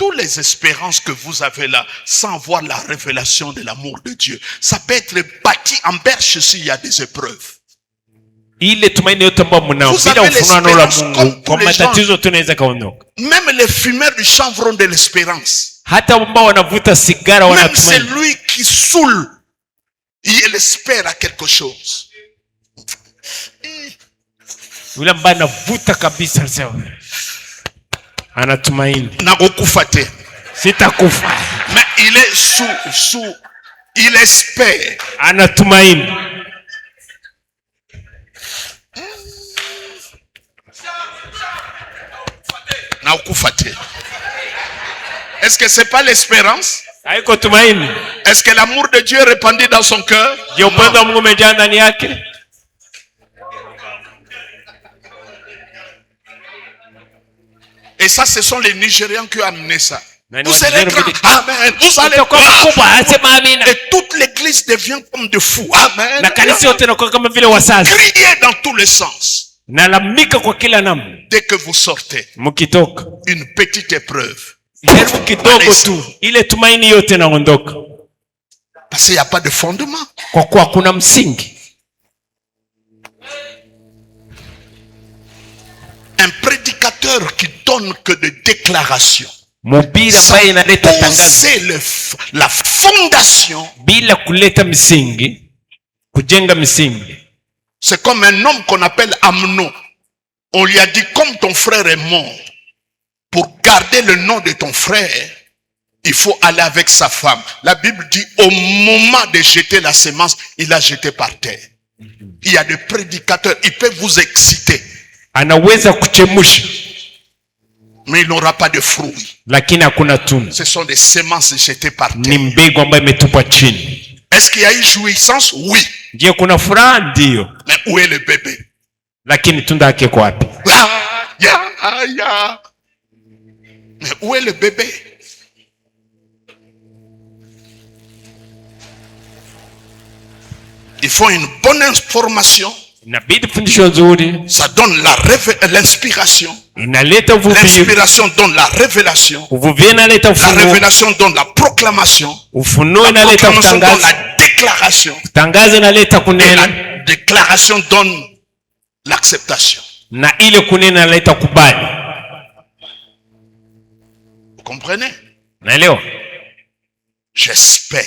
toutes les espérances que vous avez là, sans avoir la révélation de l'amour de Dieu, ça peut être bâti en berge s'il y a des épreuves. Ile tumaini yote ambayo mnao bila ufunuo la Mungu kwa matatizo tunaweza kaondoka. Même les fumeurs du chanvre ont de l'espérance. Hata ambao wanavuta sigara wanatumaini. Même celui qui saoule, il espère à quelque chose. Yule ambaye anavuta kabisa sawa. Anatumaini. Na kukufa te. Sitakufa. Mais il est sous il espère. Anatumaini. Na kukufa te. Est-ce que c'est pas l'espérance? Haiko tumaini. Est-ce que l'amour de Dieu est répandu dans son cœur? Je upendo wa Mungu umejaa ndani yake. Et ça, ce sont les Nigérians qui ont amené ça. Vous serez grand. Amen. Vous allez et toute l'église devient comme de fous. Amen. Criez dans tous les sens. Dès que vous sortez, une petite épreuve. Parce qu'il n'y a pas de fondement. Un prédicateur qui donne que des déclarations, poser la fondation, c'est comme un homme qu'on appelle Amnon. On lui a dit, comme ton frère est mort, pour garder le nom de ton frère, il faut aller avec sa femme. La Bible dit, au moment de jeter la semence, il a jeté par terre. Il y a des prédicateurs, ils peuvent vous exciter. Mais il n'aura pas de fruits. Ce sont des semences jetées par terre. Est-ce qu'il y a eu jouissance? Oui. Mais où est le bébé? Mais où est le bébé? Il faut une bonne information. Ça donne l'inspiration. L'inspiration donne la révélation. La révélation donne la proclamation. La proclamation donne la déclaration. Et la déclaration donne l'acceptation. Vous comprenez? J'espère.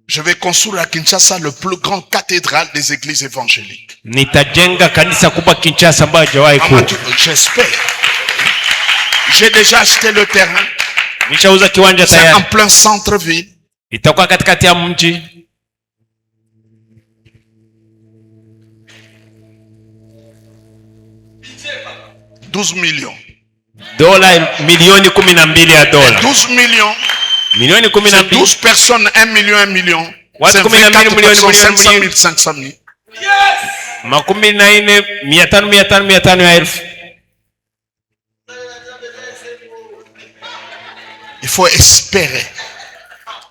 Je vais construire à Kinshasa le plus grand cathédrale des églises évangéliques. J'espère. J'ai déjà acheté le terrain. C'est en plein centre-ville. 12 millions. Milioni 12 ya dola. 12 millions. Milioni 12. C'est 12 personnes, 1 million, 1 million. C'est 24 personnes, 500 000, 500 000. Il faut espérer.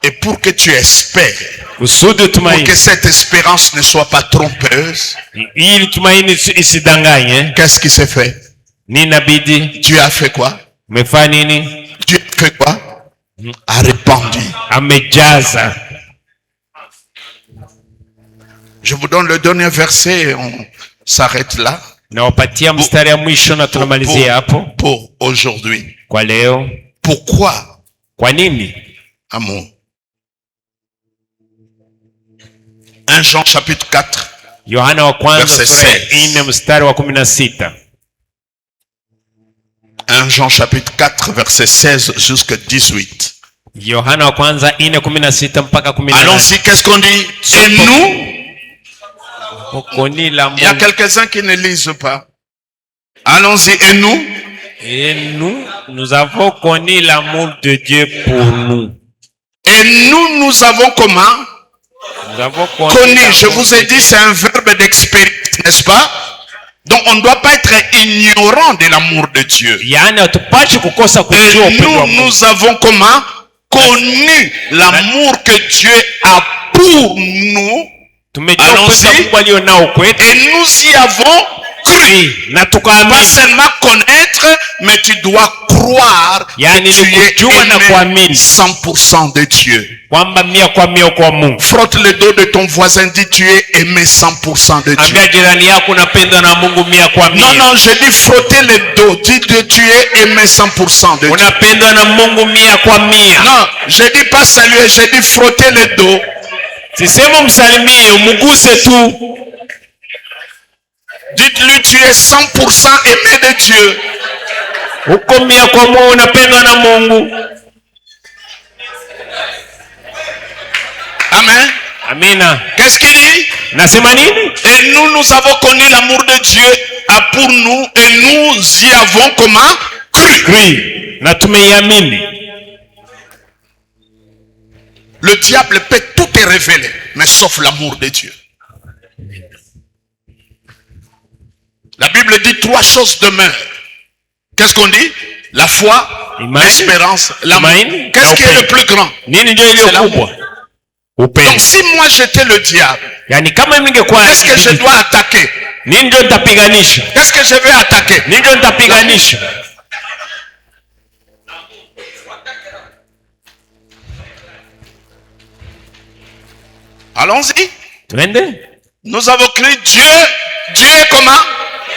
Et pour que tu espères, pour que cette espérance ne soit pas trompeuse, qu'est-ce qui s'est fait? Dieu a fait quoi? Dieu a fait quoi? A répandu. Je vous donne le dernier verset, on s'arrête là. Pour aujourd'hui. Pourquoi? Amour. 1 Jean chapitre 4. Verset 16. 1 Jean chapitre 4 verset 16 jusqu'à 18. Allons-y, qu'est-ce qu'on dit? Et nous? Il y a quelques-uns qui ne lisent pas. Allons-y, et nous? Et nous avons connu l'amour de Dieu pour nous. Et nous avons comment? Nous avons connu. Je vous ai dit, c'est un verbe d'expérience, n'est-ce pas? Donc on ne doit pas être ignorant de l'amour de Dieu. Et nous avons comment? Connu l'amour que Dieu a pour nous. Allons-y. Et nous y avons cru. Pas seulement connaître, mais tu dois croire Yani que tu ni es kujua na aimé kuamini 100% de Dieu. kwamba 100% kwa Mungu. Frotte le dos de ton voisin, dis tu es aimé 100% de Dieu. Ambia jirani yako unapendwa na Mungu 100%. Non, non, je dis frotter le dos, dis tu es aimé 100% de Dieu. Unapendwa na Mungu 100%. Non, je dis pas saluer, je dis frotter le dos. Sisema msalimie, umuguse tu. Dites-lui tu es 100% aimé de Dieu. Uko 100% unapendwa na Mungu. Amen. Amina. Qu'est-ce qu'il dit? Nasema nini? Et nous avons connu l'amour de Dieu pour nous et nous y avons comment? Cru. Na tumeiamini. Le diable peut tout te révéler, mais sauf l'amour de Dieu. La Bible dit 3 choses demeurent. Qu'est-ce qu'on dit? La foi, l'espérance, l'amour. Qu'est-ce qui est le plus grand? C'est l'amour. Donc si moi j'étais le diable, qu'est-ce que je dois attaquer? Qu'est-ce que je vais attaquer? Allons-y. Nous avons crié Dieu. Dieu est comment?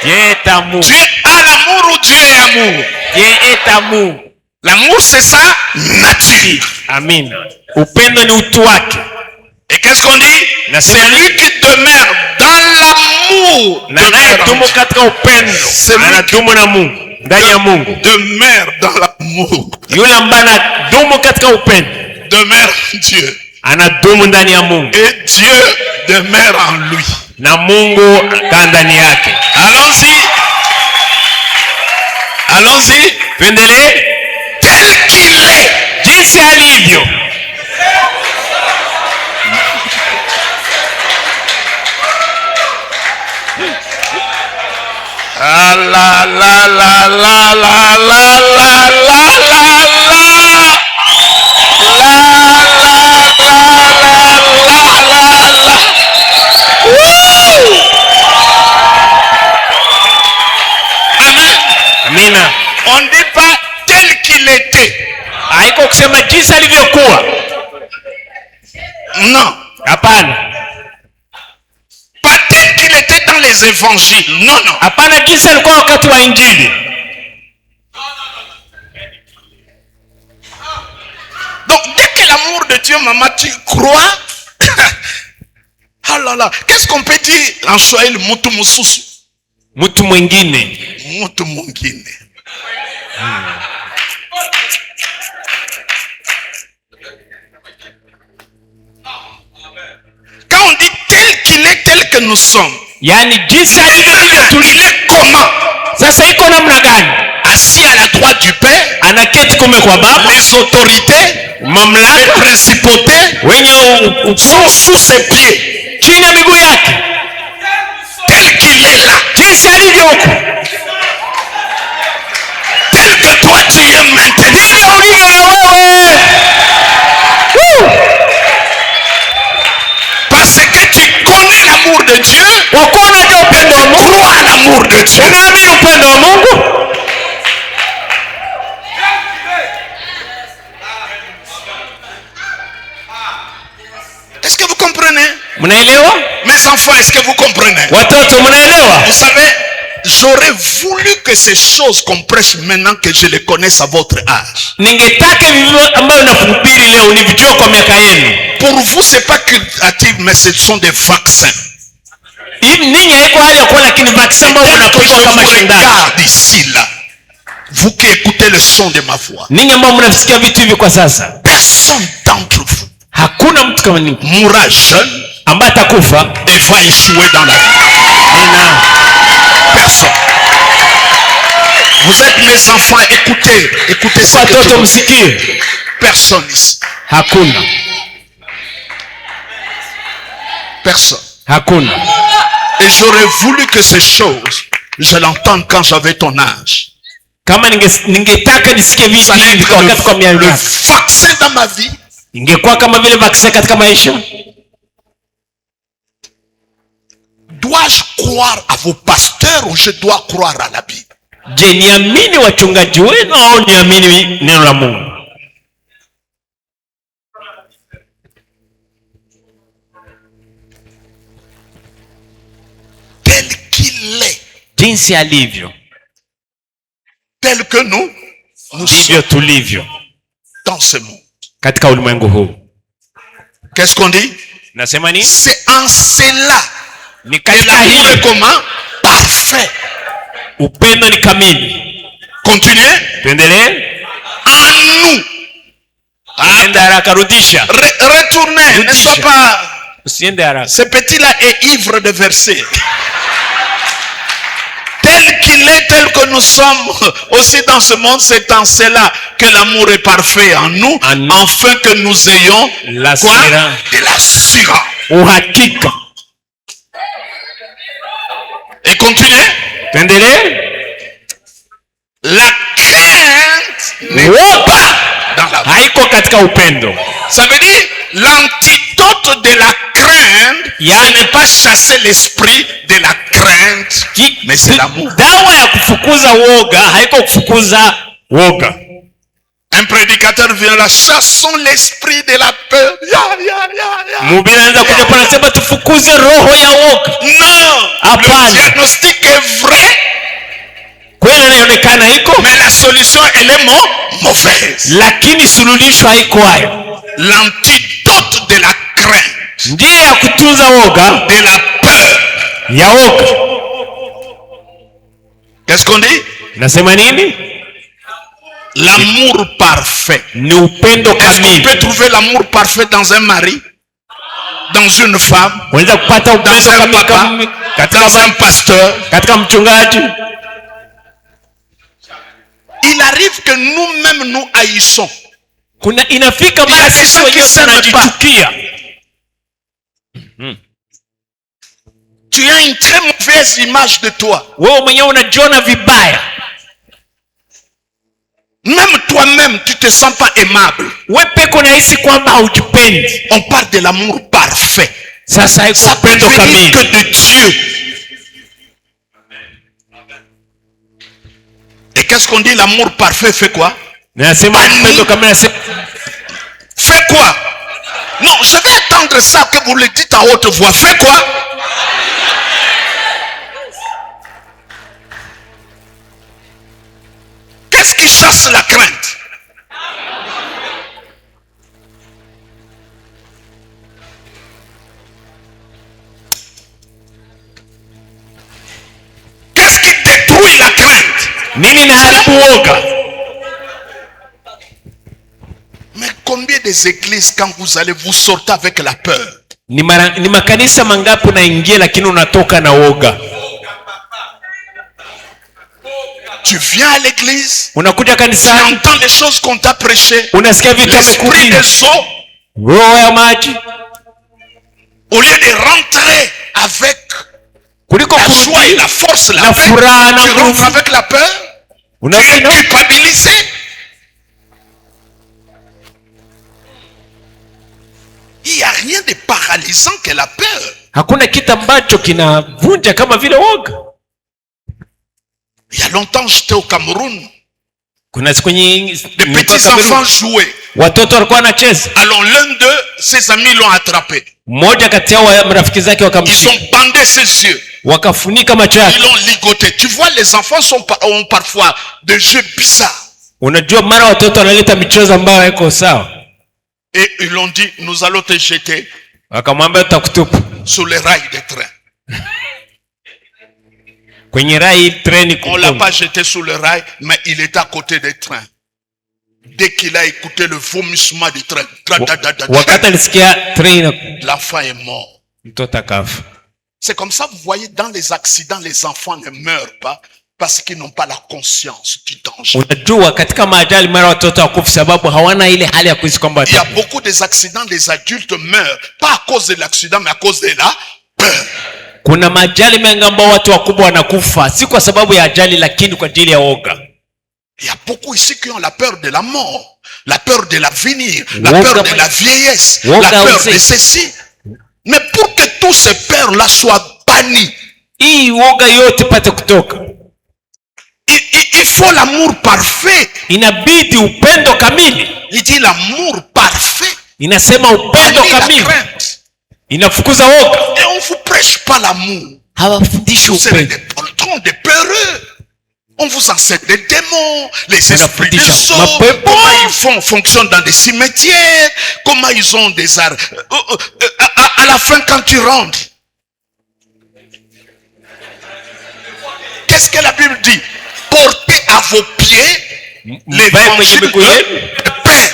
Dieu est amour. Dieu a l'amour ou Dieu est amour? Dieu est amour. L'amour c'est sa nature. Amen. Upendo ni utu wake. Et qu'est-ce qu'on dit? Celui qui demeure dans l'amour demeure dans l'amour. Demeure en Dieu. Et Dieu demeure en lui. Allons-y. Allons-y. Tel qu'il est. Jinsi alivyo. Ah la la la la la la la la Amina. On ne dit pas tel qu'il était. Haiko kusema jinsi alivyokuwa. Non. Hapana. Pas tel qu'il était dans les évangiles. Non, non. Hapana jinsi alikuwa wakati wa Injili. Donc dès que l'amour de Dieu, maman, tu crois. Ah là là. Qu'est-ce qu'on peut dire en Swahili? Mutu mususu. Mutu mwingine. Mutu mwingine. Quand on dit tel qu'il est, tel que nous sommes. Yani jinsi alivyo il est comment? Sasa iko namna gani? Assis à la droite du Père. Anaketi kume kwa Baba. Les autorités, mamlaka, les principautés wenye sont sous ses pieds. Chini ya miguu yake. Tel qu'il est là. Jinsi alivyo huko. Tel que toi tu es maintenant. Ndivyo ulivyo wewe. Parce que tu connais l'amour de Dieu. Kwa kuwa unajua upendo wa Mungu. Crois à l'amour de Dieu. Unaamini upendo wa Mungu. Est-ce que vous comprenez? Mnaelewa? Mes enfants, est-ce que vous comprenez? Watoto mnaelewa? Vous savez, j'aurais voulu que ces choses qu'on prêche maintenant que je les connaisse à votre âge. Ningetaka vivyo ambayo nakuhubiri leo nivijue kwa miaka yenu. Pour vous, c'est pas curatif, mais ce sont des vaccins. Ninyi haiko hali ya kuwa lakini vaccin ambayo mnapigwa kama shindano. Regarde ici là. Vous qui écoutez le son de ma voix. Ninyi ambao mnasikia vitu hivi kwa sasa. Personne d'entre vous. Hakuna mtu kama ninyi. Mourra jeune. Ambaye atakufa et va échouer dans la vie. Personne. Vous êtes mes enfants, écoutez ce que je dis. Personne ici. Hakuna. Personne. Hakuna. Et j'aurais voulu que ces choses, je l'entende quand j'avais ton âge. Kama ningetaka nisikie vitu hivi kwa wakati kwa miaka. Le vaccin dans ma vie. Ingekuwa kama vile vaccin katika maisha. Dois-je croire à vos pasteurs ou je dois croire à la Bible? Je, niamini wachungaji wenu au niamini neno la Mungu? Tel qu'il est. Jinsi alivyo. Tel que nous ndivyo tulivyo dans ce monde. Katika ulimwengu huu. Qu'est-ce qu'on dit? Nasema ni? C'est en cela ni que l'amour est comment? Parfait. Upendo ni kamili. Continuez. Tuendelee. En nous. Enda haraka, rudisha. Retournez, ne sois pas. Usiende haraka. Ce petit-là est ivre de versets. Tel qu'il est, tel que nous sommes aussi dans ce monde, c'est en cela que l'amour est parfait en nous, afin que nous ayons quoi? De l'assurance. Uhakika. Et continuez. Tuendelee. La crainte n'est pas dans la haiko katika upendo. Ça veut dire l'antidote de la crainte, ce n'est pas chasser l'esprit de la crainte, mais c'est l'amour. Dawa ya kufukuza woga haiko kufukuza woga. Un prédicateur vient là, chassons l'esprit de la peur. Mhubiri anaanza kuja pale anasema tufukuze roho ya woga. Non, le diagnostic est vrai. Kweli inaonekana iko, mais la solution elle est mauvaise. Lakini suluhisho haiko hayo. L'antidote de la crainte, njia ya kutunza woga, de la peur ya woga. Qu'est-ce qu'on dit? Nasema nini? L'amour parfait. Ni upendo kamili. Est-ce qu'on peut trouver l'amour parfait dans un mari, dans une femme, unaweza kupata upendo kamili dans un pasteur, katika mchungaji? Il arrive que nous-mêmes nous haïssons. Kuna inafika mara sisi wenyewe tunajichukia. Tu as une très mauvaise image de toi. Wewe mwenyewe unajiona vibaya. Même toi-même tu te sens pas aimable. Wewe peke unahisi kwamba haujipendi. On parle de l'amour parfait. Sasa iko upendo kamili que de Dieu. Et qu'est-ce qu'on dit? L'amour parfait fait quoi? Fait quoi? Non, je vais attendre ça que vous le dites à haute voix. Fait quoi? Qu'est-ce qui chasse la crainte? Qu'est-ce qui détruit la crainte? Nini inaharibu woga? Mais combien des églises quand vous allez vous sortez avec la peur? Ni makanisa mangapi unaingia lakini unatoka na woga? Tu viens à l'église, unakuja kanisani, tu entends les choses qu'on t'a prêché, unasikia vitu l'esprit des eaux, roho ya maji, au lieu de rentrer avec kuliko la joie et la force, la paix, tu rentres avec la peur, tu es culpabilisé. Il n'y a rien de paralysant que la peur. Hakuna kitu ambacho kinavunja kama vile woga. Il y a longtemps j'étais au Cameroun. Kuna siku nyingi les petits enfants jouaient. Watoto walikuwa wanacheza. Alors l'un de ses amis l'ont attrapé. Mmoja kati yao marafiki zake wakamshika. Ils ont bandé ses yeux. Wakafunika macho yake. Ils l'ont ligoté. Tu vois, les enfants ont parfois des jeux bizarres. Unajua mara watoto wanaleta michezo ambayo haiko sawa. Et ils l'ont dit, nous allons te jeter wakamwambia tutakutupa sur les rails des trains. Kwenye rai treni. On l'a pas jeté sur le rail, mais il était à côté des trains. Dès qu'il a écouté le vomissement du train, l'enfant est mort. C'est comme ça, vous voyez, dans les accidents, les enfants ne meurent pas parce qu'ils n'ont pas la conscience du danger. Il y a beaucoup des accidents, les adultes meurent, pas à cause de l'accident, mais à cause de la peur. Kuna majali mengi ambao watu wakubwa wanakufa si kwa sababu ya ajali lakini kwa ajili ya woga. Il y a beaucoup ici qui ont la peur de la mort, la peur de l'avenir, la peur de la vieillesse, la peur de ceci. Mais pour que toutes ces peurs-là soient bannies, hii woga yote pate kutoka. Il faut l'amour parfait. Inabidi upendo kamili. Il dit l'amour parfait. Inasema upendo Bannit la kamili. crainte. Inafukuza woga. Et on vous prêche pas l'amour. Hawafundishi Vous serez upendo. des poltrons, des peureux. On vous enseigne des démons, les esprits des Wanafundisha eaux, mapepo. comment ils fonctionnent dans des cimetières, comment ils ont des arts. À la fin, quand tu rentres, qu'est-ce que la Bible dit? Portez à vos pieds l'évangile de paix.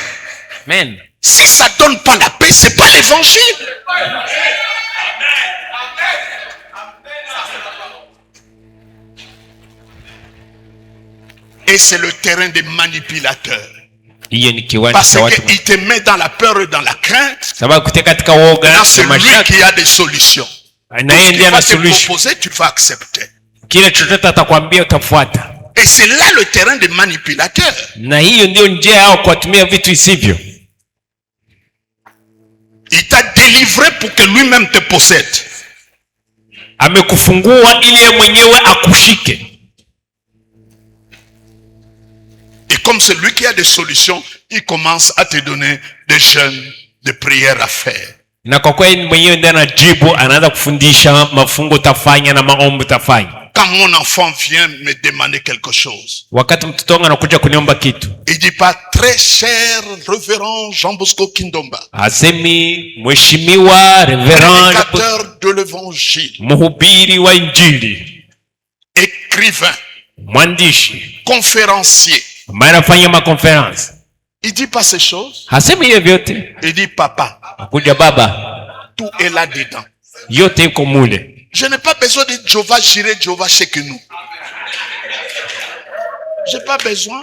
Amen. Si ça donne pas la paix, c'est pas l'évangile. Et c'est le terrain des manipulateurs. Hiyo ni kiwanja Parce cha watu. qu'il te met dans la peur et dans la crainte. Sababu kutia katika woga Là, na c'est lui mashaka. qui a des solutions. Na yeye Il ndiye va ana te solution. proposer, tu vas accepter. Kile chochote atakwambia utafuata. Et c'est là le terrain des manipulateurs. Na hiyo ndio njia yao kutumia vitu isivyo. Il t'a délivré pour que lui-même te possède. Amekufungua ili yeye mwenyewe akushike. Et comme c'est lui qui a des solutions, il commence à te donner des jeûnes, des prières à faire. Na kwa kweli mwenyewe ndiye anajibu, anaanza kufundisha mafungo utafanya na maombi utafanya. Quand mon enfant vient me demander quelque chose, Wakati mtoto wangu anakuja kuniomba kitu, il dit pas très cher révérend Jean Bosco Kindomba, asemi mheshimiwa reverend, prédicateur de l'évangile, mhubiri wa injili, écrivain, mwandishi, conférencier. ambaye anafanya makonferensi. Il dit pas ces choses. Hasemi hiyo vyote. Il dit papa, Akuja baba, tout est là dedans. yote iko mule. Je n'ai pas besoin de Jehovah Jireh, Jehovah Shekenu. J'ai pas besoin.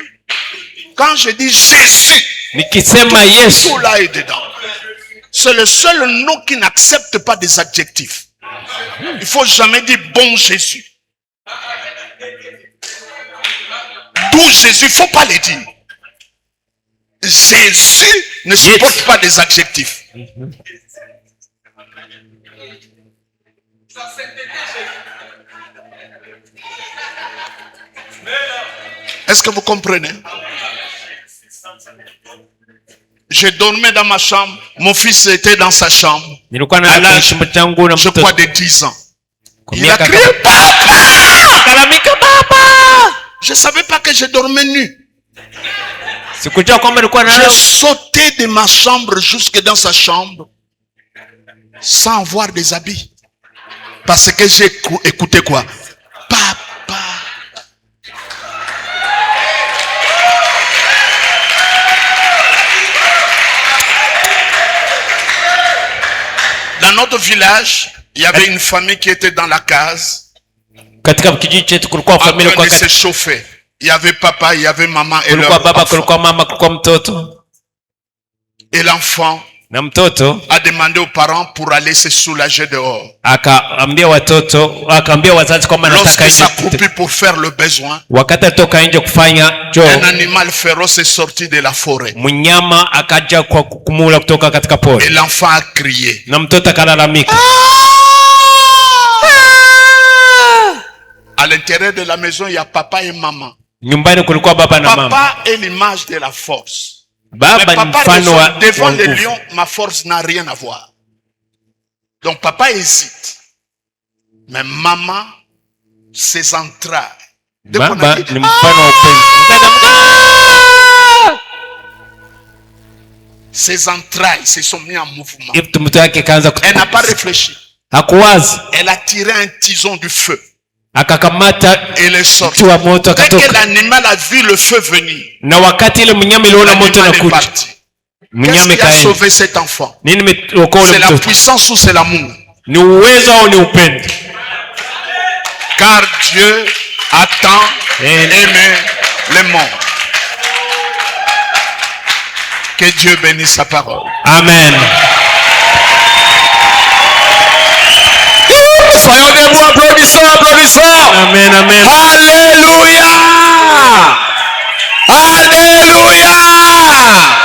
Quand je dis Jésus, Nikisema Yesu, tout là est dedans. C'est le seul nom qui n'accepte pas des adjectifs. Il faut jamais dire bon Jésus. D'où Jésus, il faut pas le dire. Jésus ne supporte pas des adjectifs. Est-ce que vous comprenez? Je dormais dans ma chambre, mon fils était dans sa chambre, nilikuwa à nalala kwenye l'âge, chumba changu na je mtoto. crois, de 10 ans. Kwa Il a miaka crié, papa! Kalamika baba. Je ne savais pas que je dormais nu. Sikujua kwamba nilikuwa J'ai nalala. sauté de ma chambre jusque dans sa chambre sans avoir des habits. Parce que j'ai écouté quoi? Papa. Dans notre village, il y avait une famille qui était dans la case. Katika kijiji chetu kulikuwa familia En kwa train de se chauffer. Il y avait papa, il y avait maman et kulikuwa leur baba, enfant. kulikuwa mama, kulikuwa mtoto. Et l'enfant Na mtoto a demandé aux parents pour aller se soulager dehors. akaambia wazazi kwamba anataka Lorsqu'il nje. s'accroupit pour faire le besoin, Wakati alitoka nje kufanya un choo, animal féroce est sorti de la forêt. mnyama akaja kwa kukumula kutoka katika Et pori, l'enfant a crié. na mtoto akalalamika. À l'intérieur de la maison, il y a papa et maman. Nyumbani kulikuwa baba na mama. Papa est l'image de la force. Mais Baba ni papa mfano wa devant les nguvu. lions, ma force n'a rien à voir. Donc papa hésite. Mais maman, ses entrailles. Dès qu'on a Baba dit, ni mfano wa upendo. ses entrailles se sont mises en mouvement. Mtoto wake kaanza Elle n'a pas réfléchi. hakuwaza, Elle a tiré un tison du feu. akakamata Et elle est sortie. mti wa moto Dès que akatoka. l'animal a vu le feu venir, Na wakati ile mnyama iliona moto l'animal est unakuja, parti. mnyama Qu'est-ce qui a ikaenda. sauvé cet enfant? Nini imeokoa ule C'est la mtoto? puissance ou c'est l'amour? Ni uwezo au ni upendo? Car Dieu a tant Amen. aimé le monde. Que Dieu bénisse sa parole. Amen. Soyons debout, applaudissons, applaudissons. Amen, amen. Alléluia.